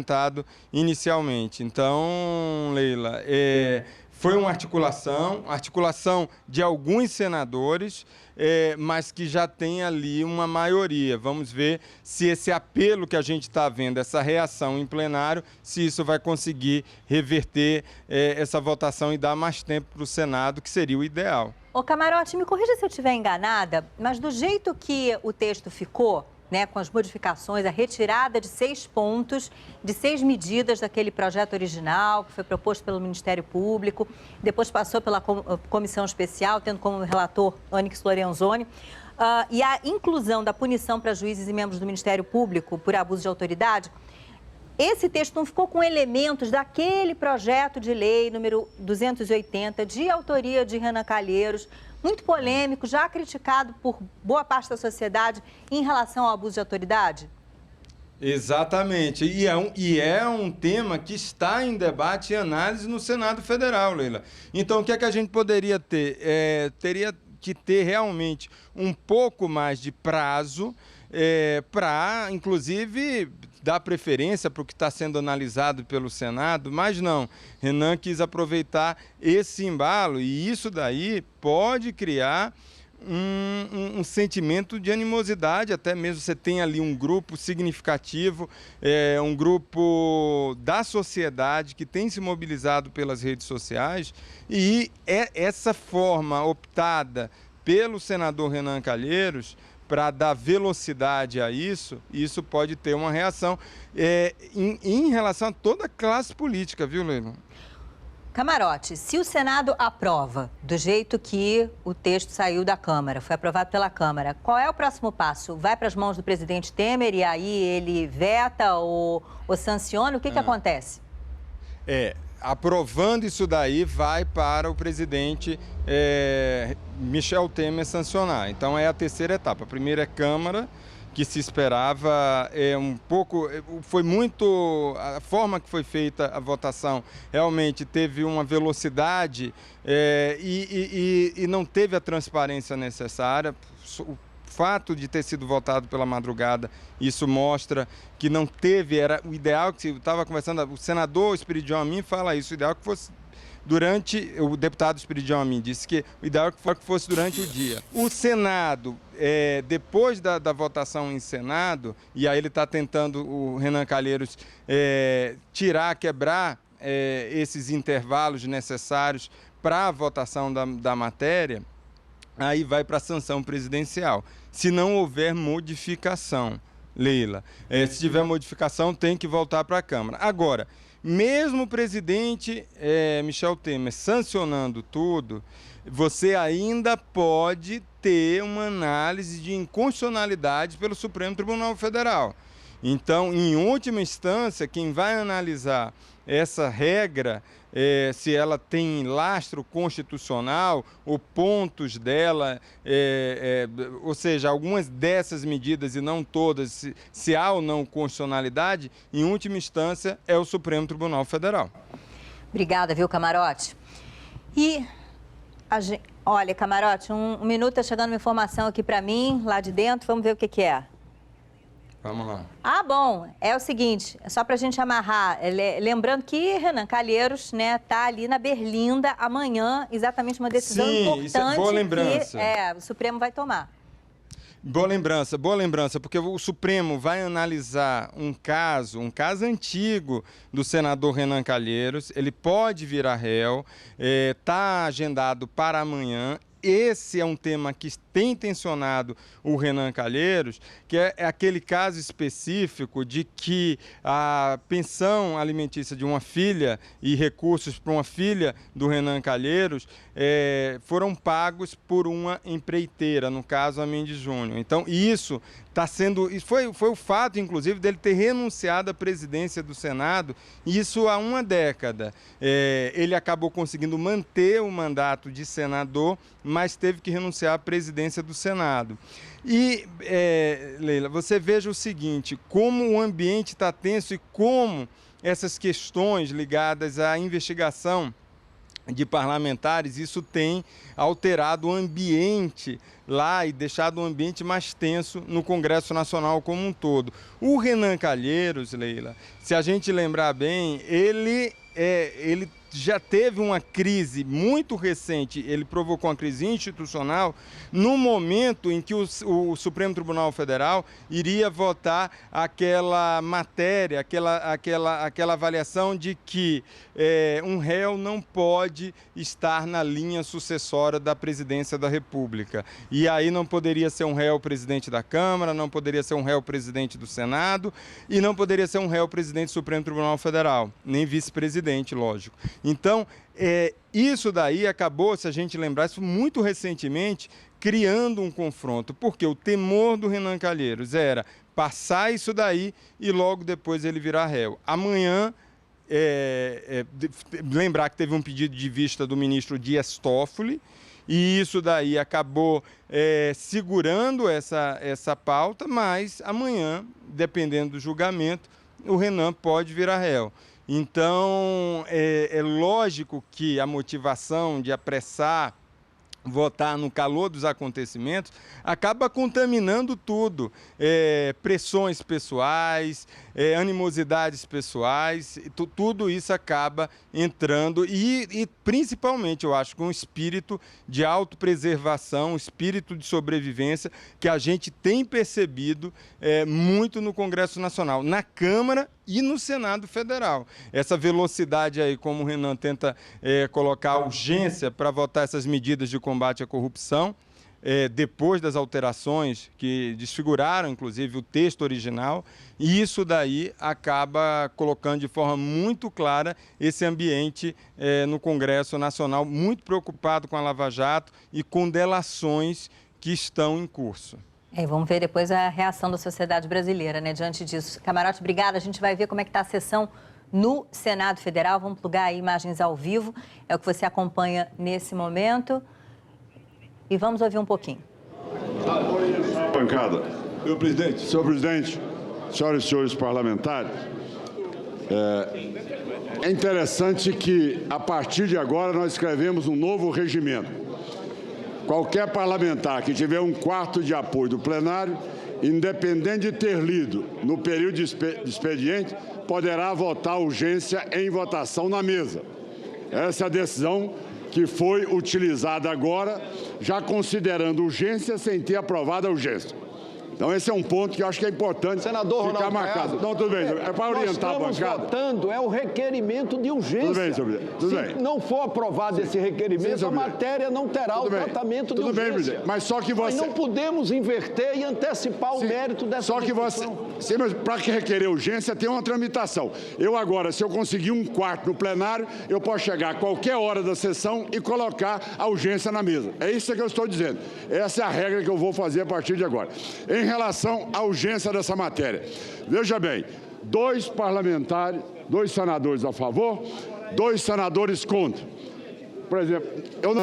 apresentado inicialmente. Então, Leila, foi uma articulação de alguns senadores, mas que já tem ali uma maioria. Vamos ver se esse apelo que a gente está vendo, essa reação em plenário, se isso vai conseguir reverter essa votação e dar mais tempo para o Senado, que seria o ideal. Ô Camarote, me corrija se eu estiver enganada, mas do jeito que o texto ficou, né, com as modificações, a retirada de 6 pontos, de 6 medidas daquele projeto original, que foi proposto pelo Ministério Público, depois passou pela comissão especial, tendo como relator Onyx Lorenzoni, e a inclusão da punição para juízes e membros do Ministério Público por abuso de autoridade. Esse texto não ficou com elementos daquele projeto de lei número 280, de autoria de Renan Calheiros, muito polêmico, já criticado por boa parte da sociedade em relação ao abuso de autoridade? Exatamente. E é um tema que está em debate e análise no Senado Federal, Leila. Então, o que é que a gente poderia ter? Teria que ter realmente um pouco mais de prazo para, inclusive, dar preferência para o que está sendo analisado pelo Senado, mas não. Renan quis aproveitar esse embalo e isso daí pode criar um sentimento de animosidade, até mesmo você tem ali um grupo significativo, um grupo da sociedade que tem se mobilizado pelas redes sociais e essa forma optada pelo senador Renan Calheiros para dar velocidade a isso pode ter uma reação em relação a toda a classe política, viu, Leila? Camarote, se o Senado aprova do jeito que o texto saiu da Câmara, foi aprovado pela Câmara, qual é o próximo passo? Vai para as mãos do presidente Temer e aí ele veta ou sanciona? O que acontece? Aprovando isso daí, vai para o presidente Michel Temer sancionar. Então, é a terceira etapa. A primeira é Câmara, que se esperava um pouco... Foi muito... A forma que foi feita a votação realmente teve uma velocidade e não teve a transparência necessária. O fato de ter sido votado pela madrugada, isso mostra que não teve, era o ideal que eu estava conversando, o senador Espiridião Amin fala isso, o ideal que fosse durante, o deputado Espiridião Amin disse que o ideal que fosse durante o dia. O Senado, depois da votação em Senado, e aí ele está tentando, o Renan Calheiros, quebrar esses intervalos necessários para a votação da matéria, aí vai para a sanção presidencial. Se não houver modificação, Leila, se tiver modificação, tem que voltar para a Câmara. Agora, mesmo o presidente Michel Temer sancionando tudo, você ainda pode ter uma análise de inconstitucionalidade pelo Supremo Tribunal Federal. Então, em última instância, quem vai analisar essa regra, se ela tem lastro constitucional, ou pontos dela, ou seja, algumas dessas medidas e não todas, se há ou não constitucionalidade, em última instância é o Supremo Tribunal Federal. Obrigada, viu, Camarote? E, olha, Camarote, um minuto, está chegando uma informação aqui para mim, lá de dentro, vamos ver o que é. Vamos lá. Ah, bom, é o seguinte, é só para a gente amarrar, lembrando que Renan Calheiros, né, tá ali na Berlinda amanhã, exatamente uma decisão importante isso é boa lembrança. Que o Supremo vai tomar. Boa lembrança, porque o Supremo vai analisar um caso antigo do senador Renan Calheiros, ele pode virar réu, está agendado para amanhã. Esse é um tema que tem tensionado o Renan Calheiros, que é aquele caso específico de que a pensão alimentícia de uma filha e recursos para uma filha do Renan Calheiros foram pagos por uma empreiteira, no caso a Mendes Júnior. Então isso está sendo, foi o fato inclusive dele ter renunciado à presidência do Senado, isso há uma década. Ele acabou conseguindo manter o mandato de senador, mas teve que renunciar à presidência do Senado. E, Leila, você veja o seguinte, como o ambiente está tenso e como essas questões ligadas à investigação de parlamentares, isso tem alterado o ambiente lá e deixado o ambiente mais tenso no Congresso Nacional como um todo. O Renan Calheiros, Leila, se a gente lembrar bem, ele já teve uma crise muito recente, ele provocou uma crise institucional no momento em que o Supremo Tribunal Federal iria votar aquela matéria, aquela avaliação de que um réu não pode estar na linha sucessória da presidência da República. E aí não poderia ser um réu presidente da Câmara, não poderia ser um réu presidente do Senado e não poderia ser um réu presidente do Supremo Tribunal Federal, nem vice-presidente, lógico. Então, isso daí acabou, se a gente lembrar, isso muito recentemente, criando um confronto, porque o temor do Renan Calheiros era passar isso daí e logo depois ele virar réu. Amanhã, lembrar que teve um pedido de vista do ministro Dias Toffoli, e isso daí acabou segurando essa pauta, mas amanhã, dependendo do julgamento, o Renan pode virar réu. Então, é lógico que a motivação de apressar, votar no calor dos acontecimentos, acaba contaminando tudo. Pressões pessoais, animosidades pessoais, tudo isso acaba entrando e principalmente, eu acho, com um espírito de autopreservação, um espírito de sobrevivência que a gente tem percebido muito no Congresso Nacional, na Câmara e no Senado Federal. Essa velocidade aí, como o Renan tenta colocar urgência para votar essas medidas de combate à corrupção, depois das alterações que desfiguraram, inclusive, o texto original, e isso daí acaba colocando de forma muito clara esse ambiente no Congresso Nacional, muito preocupado com a Lava Jato e com delações que estão em curso. Vamos ver depois a reação da sociedade brasileira, né, diante disso. Camarote, obrigada. A gente vai ver como é que está a sessão no Senado Federal. Vamos plugar aí imagens ao vivo. É o que você acompanha nesse momento. E vamos ouvir um pouquinho. Bancada. Senhor presidente. Senhor presidente, senhoras e senhores parlamentares, é interessante que, a partir de agora, nós escrevemos um novo regimento. Qualquer parlamentar que tiver um quarto de apoio do plenário, independente de ter lido no período de expediente, poderá votar urgência em votação na mesa. Essa é a decisão que foi utilizada agora, já considerando urgência sem ter aprovado a urgência. Então, esse é um ponto que eu acho que é importante ficar marcado. Não, tudo bem, é para orientar a bancada. Nós estamos votando, é o requerimento de urgência. Tudo bem, senhor presidente. Tudo bem. Se não for aprovado esse requerimento, a matéria não terá o tratamento de urgência. Tudo bem, presidente. Mas só que você... Nós não podemos inverter e antecipar o mérito dessa discussão. Só que você... Para que requerer urgência, tem uma tramitação. Eu agora, se eu conseguir um quarto no plenário, eu posso chegar a qualquer hora da sessão e colocar a urgência na mesa. É isso que eu estou dizendo. Essa é a regra que eu vou fazer a partir de agora. Em relação à urgência dessa matéria, veja bem, 2 parlamentares, 2 senadores a favor, 2 senadores contra. Por exemplo, eu não